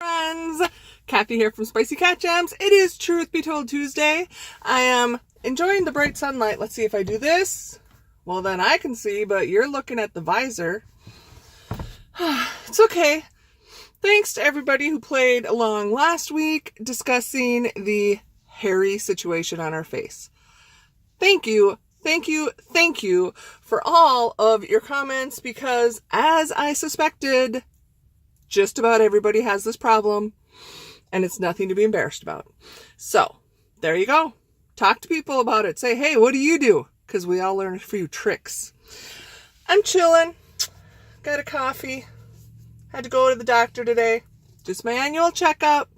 Friends, Kathy here from Spicey Cat Jams. It is Truth Be Told Tuesday. I am enjoying the bright sunlight. Let's see if I do this. Well, then I can see, but you're looking at the visor. It's okay. Thanks to everybody who played along last week discussing the hairy situation on our face. Thank you. Thank you, thank you for all of your comments, because as I suspected, just about everybody has this problem and it's nothing to be embarrassed about. So there you go. Talk to people about it. Say, hey, what do you do? Because we all learn a few tricks. I'm chilling. Got a coffee. Had to go to the doctor today. Just my annual checkup.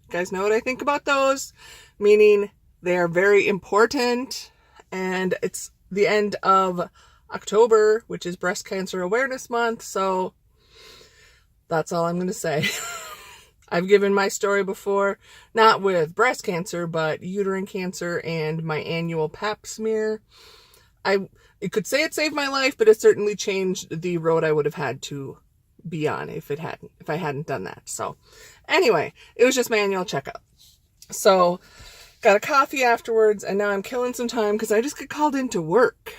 You guys know what I think about those, meaning they are very important. And it's the end of October, which is Breast Cancer Awareness Month. So that's all I'm going to say. I've given my story before, not with breast cancer, but uterine cancer and my annual pap smear. You could say it saved my life, but it certainly changed the road I would have had to be on if I hadn't done that. So anyway, it was just my annual checkup. So got a coffee afterwards, and now I'm killing some time because I just get called into work.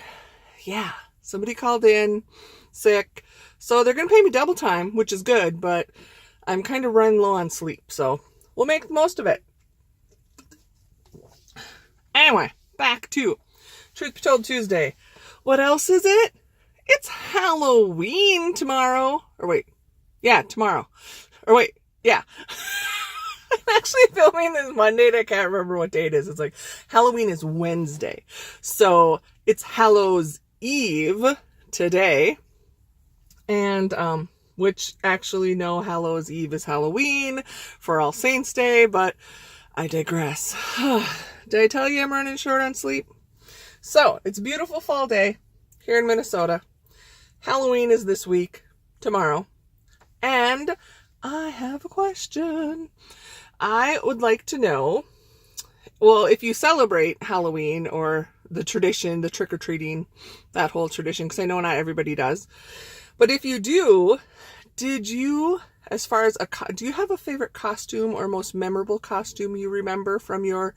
Yeah, somebody called in sick. So they're going to pay me double time, which is good, but I'm kind of running low on sleep. So we'll make the most of it. Anyway, back to Truth Be Told Tuesday. What else is it? It's Halloween tomorrow. Tomorrow. I'm actually filming this Monday and I can't remember what day it is. It's like Halloween is Wednesday. So it's Hallows Eve today. And, which actually no, Hallows Eve is Halloween for All Saints Day, but I digress. Did I tell you I'm running short on sleep? So it's a beautiful fall day here in Minnesota. Halloween is this week, tomorrow. And I have a question. I would like to know, well, if you celebrate Halloween or the tradition, the trick-or-treating, that whole tradition, because I know not everybody does. But if you do, did you, as far as do you have a favorite costume or most memorable costume you remember from your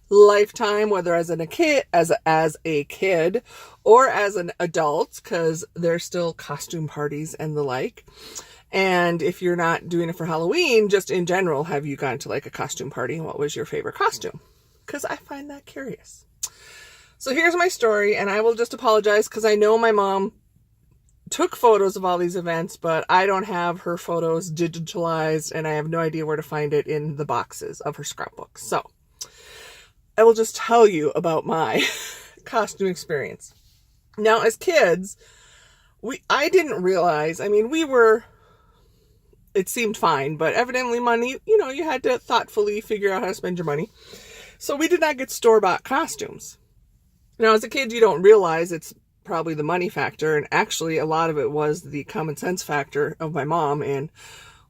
lifetime, whether as a kid or as an adult, because there's still costume parties and the like. And if you're not doing it for Halloween, just in general, have you gone to like a costume party? And what was your favorite costume? Because I find that curious. So here's my story, and I will just apologize because I know my mom took photos of all these events, but I don't have her photos digitalized and I have no idea where to find it in the boxes of her scrapbook. So I will just tell you about my costume experience. Now, as kids, I didn't realize, it seemed fine, but evidently money, you had to thoughtfully figure out how to spend your money. So we did not get store-bought costumes. Now, as a kid, you don't realize it's probably the money factor, and actually a lot of it was the common sense factor of my mom, and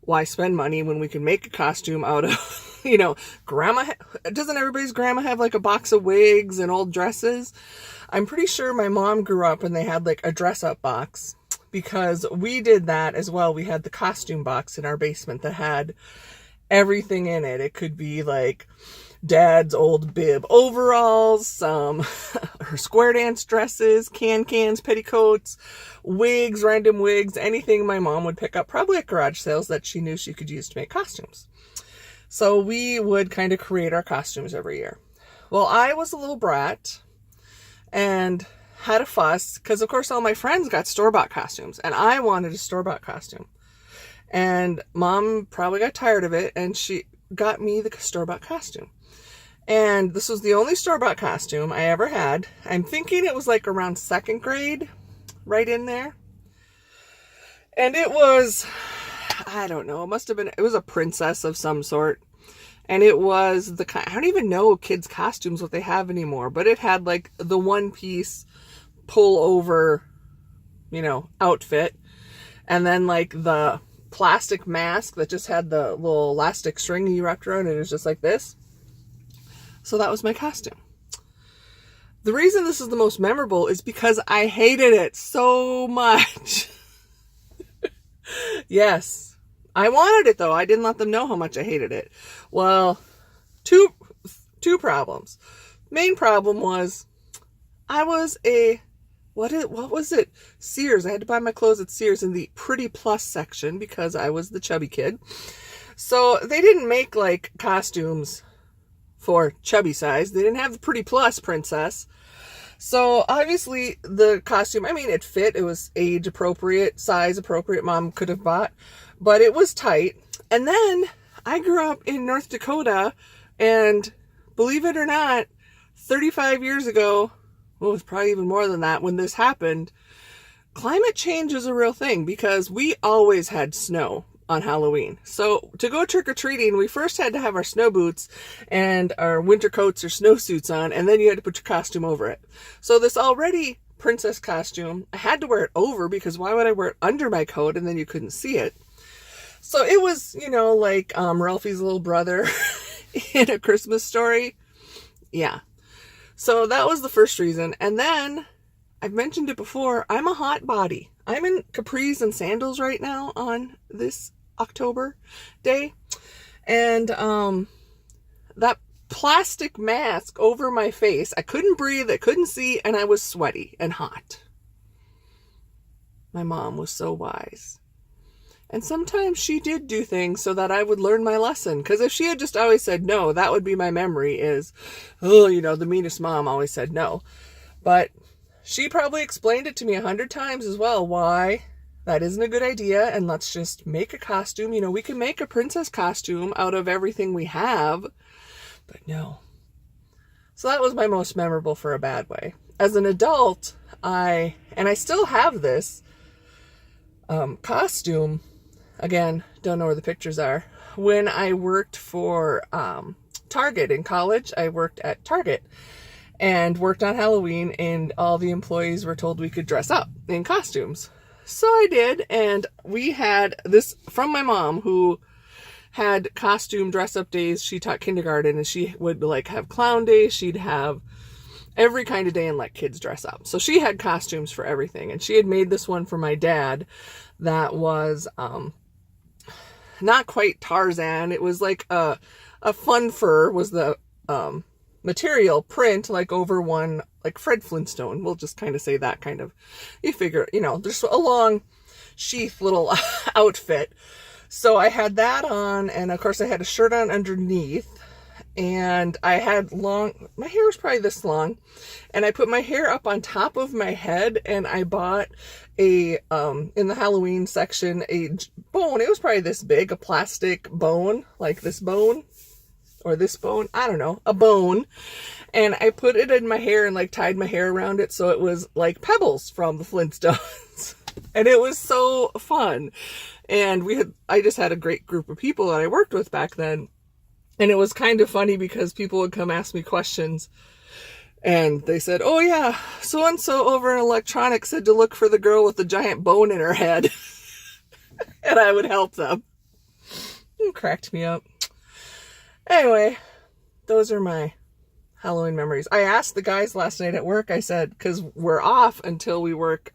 why spend money when we can make a costume out of, doesn't everybody's grandma have like a box of wigs and old dresses? I'm pretty sure my mom grew up and they had like a dress-up box, because we did that as well. We had the costume box in our basement that had everything in it. It could be like Dad's old bib overalls, some her square dance dresses, cans, petticoats, wigs, random wigs, anything my mom would pick up, probably at garage sales that she knew she could use to make costumes. So we would kind of create our costumes every year. Well, I was a little brat and had a fuss because, of course, all my friends got store-bought costumes and I wanted a store-bought costume. And Mom probably got tired of it and she got me the store-bought costume. And this was the only store-bought costume I ever had. I'm thinking it was like around second grade, right in there. And it was, I don't know, it was a princess of some sort. And it was I don't even know kids' costumes, what they have anymore, but it had like the one-piece pull over, outfit. And then like the plastic mask that just had the little elastic string you wrapped around, and it was just like this. So that was my costume. The reason this is the most memorable is because I hated it so much. Yes, I wanted it though. I didn't let them know how much I hated it. Well, two problems. Main problem was I was what was it? Sears. I had to buy my clothes at Sears in the Pretty Plus section because I was the chubby kid. So they didn't make like costumes for chubby size. They didn't have the Pretty Plus princess. So obviously the costume, I mean, it fit. It was age appropriate, size appropriate. Mom could have bought, but it was tight. And then I grew up in North Dakota, and believe it or not, 35 years ago, well, it was probably even more than that when this happened, climate change is a real thing because we always had snow on Halloween. So to go trick-or-treating, we first had to have our snow boots and our winter coats or snowsuits on, and then you had to put your costume over it. So this already princess costume, I had to wear it over because why would I wear it under my coat and then you couldn't see it? So it was, you know, like Ralphie's little brother in A Christmas Story. Yeah. So that was the first reason. And then, I've mentioned it before, I'm a hot body. I'm in capris and sandals right now on this October day. And that plastic mask over my face, I couldn't breathe, I couldn't see, and I was sweaty and hot. My mom was so wise. And sometimes she did do things so that I would learn my lesson. Because if she had just always said no, that would be my memory is, oh, you know, the meanest mom always said no. But she probably explained it to me 100 times as well, why that isn't a good idea, and let's just make a costume. You know, we can make a princess costume out of everything we have, but no. So that was my most memorable for a bad way. As an adult, I still have this costume. Again, don't know where the pictures are. When I worked for Target in college, I worked at Target and worked on Halloween, and all the employees were told we could dress up in costumes. So I did, and we had this from my mom, who had costume dress-up days. She taught kindergarten, and she would like have clown days. She'd have every kind of day and let kids dress up. So she had costumes for everything, and she had made this one for my dad that was not quite Tarzan. It was like a fun fur was the material print, like over one, like Fred Flintstone. We'll just kind of say that kind of, you figure, you know, there's a long sheath little outfit. So I had that on, and of course I had a shirt on underneath, and I had my hair was probably this long, and I put my hair up on top of my head, and I bought in the Halloween section, a bone. It was probably this big, a plastic bone, like this bone. Or this bone, I don't know, a bone. And I put it in my hair and like tied my hair around it so it was like Pebbles from the Flintstones. And it was so fun. And I just had a great group of people that I worked with back then. And it was kind of funny because people would come ask me questions. And they said, oh yeah, so-and-so over in electronics said to look for the girl with the giant bone in her head. And I would help them. It cracked me up. Anyway, those are my Halloween memories. I asked the guys last night at work, I said, because we're off until we work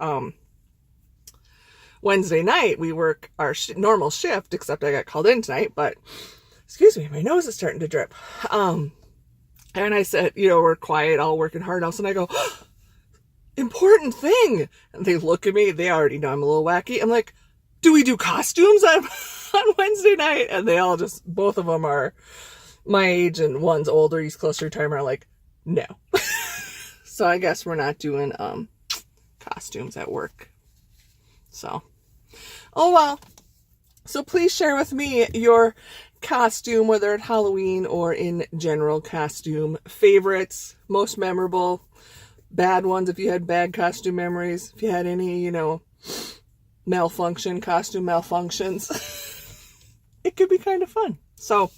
Wednesday night. We work our normal shift, except I got called in tonight, but excuse me, my nose is starting to drip. And I said, you know, we're quiet, all working hard. All of a sudden I go, oh, important thing. And they look at me, they already know I'm a little wacky. I'm like, do we do costumes on Wednesday night? And they all just, both of them are my age, and one's older, he's closer to retirement, are like, no. So I guess we're not doing costumes at work. So, oh well. So please share with me your costume, whether at Halloween or in general costume favorites, most memorable, bad ones if you had bad costume memories, if you had any, you know, costume malfunctions. It could be kind of fun. So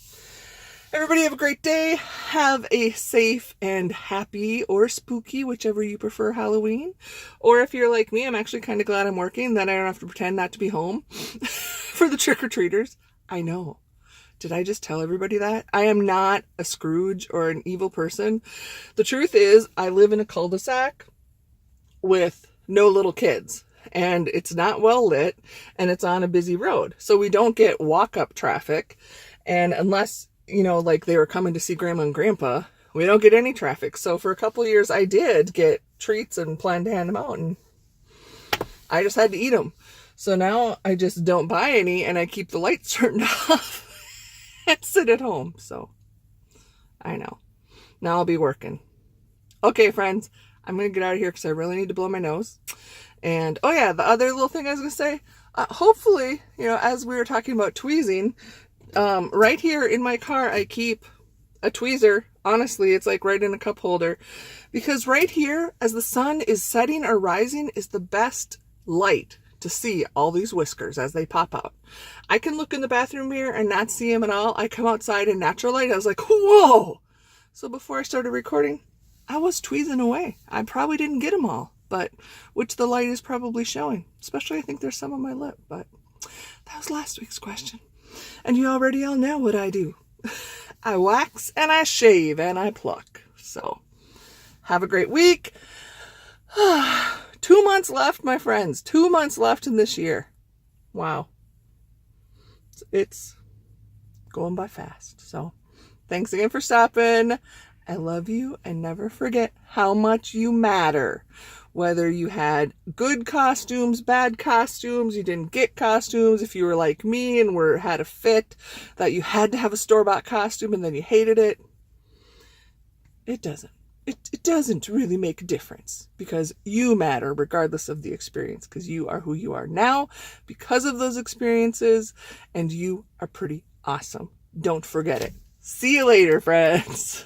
everybody have a great day. Have a safe and happy or spooky, whichever you prefer, Halloween. Or if you're like me, I'm actually kind of glad I'm working, then I don't have to pretend not to be home for the trick-or-treaters. I know. Did I just tell everybody that? I am not a Scrooge or an evil person. The truth is, I live in a cul-de-sac with no little kids. and it's not well lit, and it's on a busy road. So we don't get walk-up traffic. And unless, like they were coming to see Grandma and Grandpa, we don't get any traffic. So for a couple of years, I did get treats and planned to hand them out, and I just had to eat them. So now I just don't buy any, and I keep the lights turned off and sit at home. So I know. Now I'll be working. Okay, friends, I'm going to get out of here because I really need to blow my nose. And, oh yeah, the other little thing I was going to say, hopefully, as we were talking about tweezing, right here in my car, I keep a tweezer. Honestly, it's like right in a cup holder, because right here, as the sun is setting or rising, is the best light to see all these whiskers as they pop out. I can look in the bathroom mirror and not see them at all. I come outside in natural light. I was like, whoa. So before I started recording, I was tweezing away. I probably didn't get them all, but which the light is probably showing. Especially, I think there's some on my lip, but that was last week's question. And you already all know what I do. I wax and I shave and I pluck. So have a great week. 2 months left, my friends. 2 months left in this year. Wow. It's going by fast. So thanks again for stopping. I love you, and never forget how much you matter. Whether you had good costumes, bad costumes, you didn't get costumes, if you were like me and had a fit that you had to have a store-bought costume and then you hated it. It doesn't. It doesn't really make a difference, because you matter regardless of the experience, because you are who you are now because of those experiences, and you are pretty awesome. Don't forget it. See you later, friends.